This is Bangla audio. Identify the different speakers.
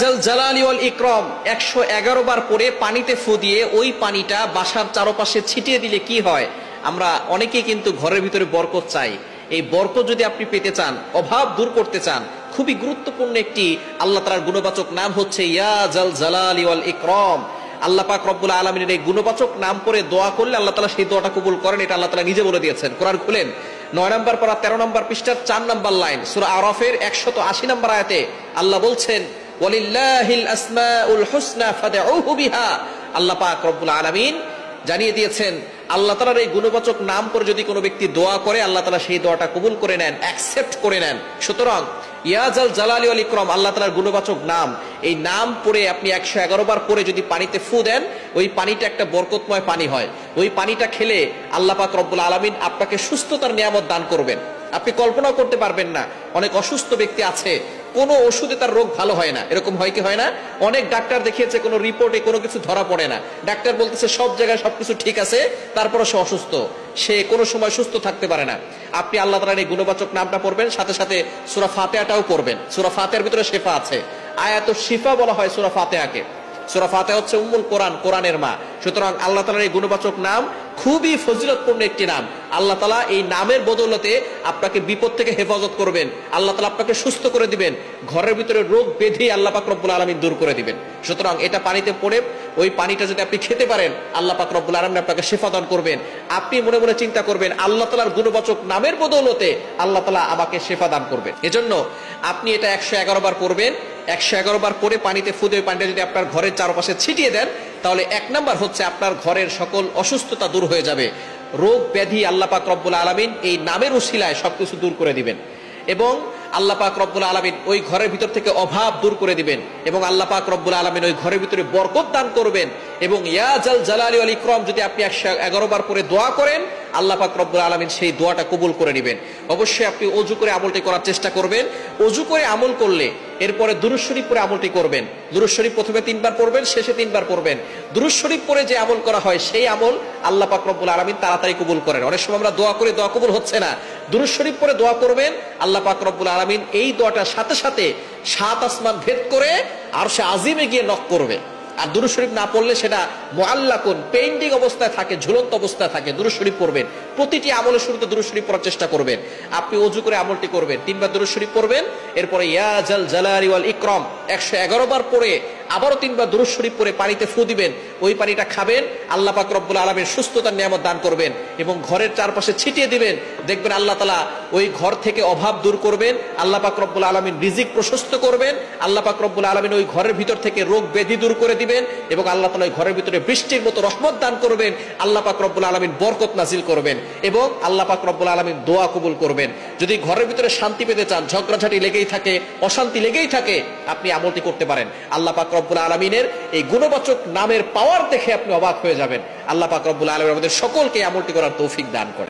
Speaker 1: জাল জালালি ওয়াল ইকরাম 111 বার পরে পানিতে ফু দিয়ে ওই পানিটা বাসার চারপাশে ছিটিয়ে দিলে কি হয়? আমরা অনেকেই কিন্তু ঘরের ভিতরে বরকত চাই। এই বরকত যদি আপনি পেতে চান, অভাব দূর করতে চান, খুবই গুরুত্বপূর্ণ একটি আল্লাহ তাআলার গুণবাচক নাম হচ্ছে ইয়া জাল জালালি ওয়াল ইকরাম। আল্লাহ পাক রব্বুল আলামিনের এই গুণবাচক নাম করে দোয়া করলে আল্লাহ তাআলা সেই দোয়াটা কবুল করেন। এটা আল্লাহ তাআলা নিজে বলে দিয়েছেন। কোরআন খুলেন 9 নম্বর পারা 13 নম্বর পৃষ্ঠার 4 নম্বর লাইন, সূরা আরাফের 180 নম্বর আয়াতে আল্লাহ বলছেন ওয়ালিল্লাহিল আসমাউল হুসনা ফাদউহু বিহা। আল্লাহ পাক রব্বুল আলামিন জানিয়ে দিয়েছেন আল্লাহ তাআলার এই গুণবাচক নাম করে যদি কোনো ব্যক্তি দোয়া করে আল্লাহ তাআলা সেই দোয়াটা কবুল করে নেন, অ্যাকসেপ্ট করে নেন। সুতরাং ইয়া জাল জালালি ওয়াল ইকরাম আল্লাহ তাআলার গুণবাচক নাম, এই নাম পড়ে আপনি 111 বার পরে যদি পানিতে ফু দেন, ওই পানিটা একটা বরকতময় পানি হয়। ওই পানিটা খেলে আল্লাহ পাক রব্বুল আলামিন আপনাকে সুস্থতার নিয়ামত দান করবেন। আপনি কল্পনাও করতে পারবেন না, অনেক অসুস্থ ব্যক্তি আছে, কোনো ওষুধে তার রোগ ভালো হয় না। এরকম হয় কি হয় না? অনেক ডাক্তার দেখিয়েছে, কোনো রিপোর্টে কোনো কিছু ধরা পড়ে না। ডাক্তার বলতেছে সব জায়গায় সবকিছু ঠিক আছে, তারপরে সে অসুস্থ, সে কোনো সময় সুস্থ থাকতে পারে না। আপনি আল্লাহ তাআলার এই গুণবাচক নামটা পড়বেন, সাথে সাথে সূরা ফাতিহাটাও পড়বেন। সূরা ফাতিহার ভিতরে শিফা আছে, আয়াতুশ শিফা বলা হয় সূরা ফাতিহাকে। সূরা ফাতিহা হচ্ছে উম্মুল কোরআন, কোরআনের মা। সুতরাং আল্লাহ তাআলার এই গুণবাচক নাম খুবই ফজিলতপূর্ণ একটি নাম। আল্লাহ তাআলা এই নামের বদৌলতে আপনাকে বিপদ থেকে হেফাজত করবেন, আল্লাহ তাআলা আপনাকে সুস্থ করে দিবেন, ঘরের ভিতরে রোগ ব্যাধি আল্লাহ পাক রব্বুল আলামিন দূর করে দিবেন। সুতরাং এটা পানিতে পড়ে ওই পানিটা যদি আপনি খেতে পারেন, আল্লাহ পাক রব্বুল আলামিন আপনাকে শিফা দান করবেন। আপনি মনে মনে চিন্তা করবেন আল্লাহ তাআলার গুণবাচক নামের বদৌলতে আল্লাহ তাআলা আমাকে শিফা দান করবেন। এজন্য আপনি এটা 111 বার পড়বেন। 111 বার পরে পানিতে ফু দিয়ে পানিটা যদি আপনার ঘরের চারপাশে ছিটিয়ে দেন, তাহলে 1 নাম্বার হচ্ছে আপনার ঘরের সকল অসুস্থতা দূর হয়ে যাবে। রোগ ব্যাধি আল্লাহ পাক রব্বুল আলামিন এই নামের উসিলায় সবকিছু দূর করে দিবেন, এবং আল্লাহ পাক রব্বুল আলামিন ওই ঘরের ভিতর থেকে অভাব দূর করে দিবেন, এবং আল্লাহ পাক রব্বুল আলামিন ওই ঘরের ভিতরে বরকত দান করবেন। এবং ইয়া জাল জালালি ওয়াল ইকরাম যদি আপনি 111 বার পরে দোয়া করেন, আল্লাহ পাক রব্বুল আলামিন সেই দোয়াটা কবুল করে নেবেন। অবশ্যই আপনি ওযু করে আমলটি করার চেষ্টা করবেন। ওযু করে আমল করলে এরপরে দুরূদ শরীফ পড়ে আমলটি করবেন। দুরূদ শরীফ প্রথমে 3 বার পড়বেন, শেষে 3 বার পড়বেন। দুরূদ শরীফ পড়ে যে আমল করা হয় সেই আমল আল্লাহ পাক রব্বুল আলামিন তাড়াতাড়ি কবুল করেন। অনেক সময় আমরা দোয়া করে দোয়া কবুল হচ্ছে না, দুরূদ শরীফ পড়ে দোয়া করবেন, আল্লাহ পাক রব্বুল আলামিন এই দোয়াটার সাথে সাথে 7 আসমান ভেদ করে আরশে আজিমে গিয়ে নক করবে। আর দুরূদ শরীফ না পড়লে সেটা মুআল্লাকুন, পেইন্টিং অবস্থায় থাকে, ঝুলন্ত অবস্থায় থাকে। দুরূদ শরীফ পড়বেন, প্রতিটি আমলের শুরুতে দুরূদ শরীফ পড়ার চেষ্টা করবেন। আপনি ওযু করে আমলটি করবেন, 3 বার দুরূদ শরীফ পড়বেন, এরপরে ইয়া জাল জালালি ওয়াল ইকরাম 111 বার পড়ে আবারও 3 বার দুরূদ শরীফ পড়ে পানিতে ফু দিবেন। ওই পানিটা খাবেন, আল্লাহ পাক রব্বুল আলামিন সুস্থতার নিয়ামত দান করবেন, এবং ঘরের চারপাশে ছিটিয়ে দিবেন। দেখবেন আল্লাহ তাআলা ওই ঘর থেকে অভাব দূর করবেন, আল্লাহ পাক রব্বুল আলামিন রিজিক প্রশস্ত করবেন, আল্লাহ পাক রব্বুল আলামিন ওই ঘরের ভিতর থেকে রোগ ব্যাধি দূর করে দিবেন, এবং আল্লাহ তাআলা ওই ঘরের ভিতরে বৃষ্টির মতো রহমত দান করবেন, আল্লাহ পাক রব্বুল আলামিন বরকত নাজিল করবেন, এবং আল্লাহ পাক রব্বুল আলামিন দোয়া কবুল করবেন। যদি ঘরের ভিতরে শান্তি পেতে চান, ঝগড়াঝাটি লেগেই থাকে, অশান্তি লেগেই থাকে, আপনি আমলটি করতে পারেন। আল্লাহ পাক রব্বুল আলামিনের এই গুণবাচক নামের পাওয়ার দেখে আপনি অবাক হয়ে যাবেন। আল্লাহ পাক রব্বুল আলামিন আমাদের সকলকে আমলটি করার তৌফিক দান করেন।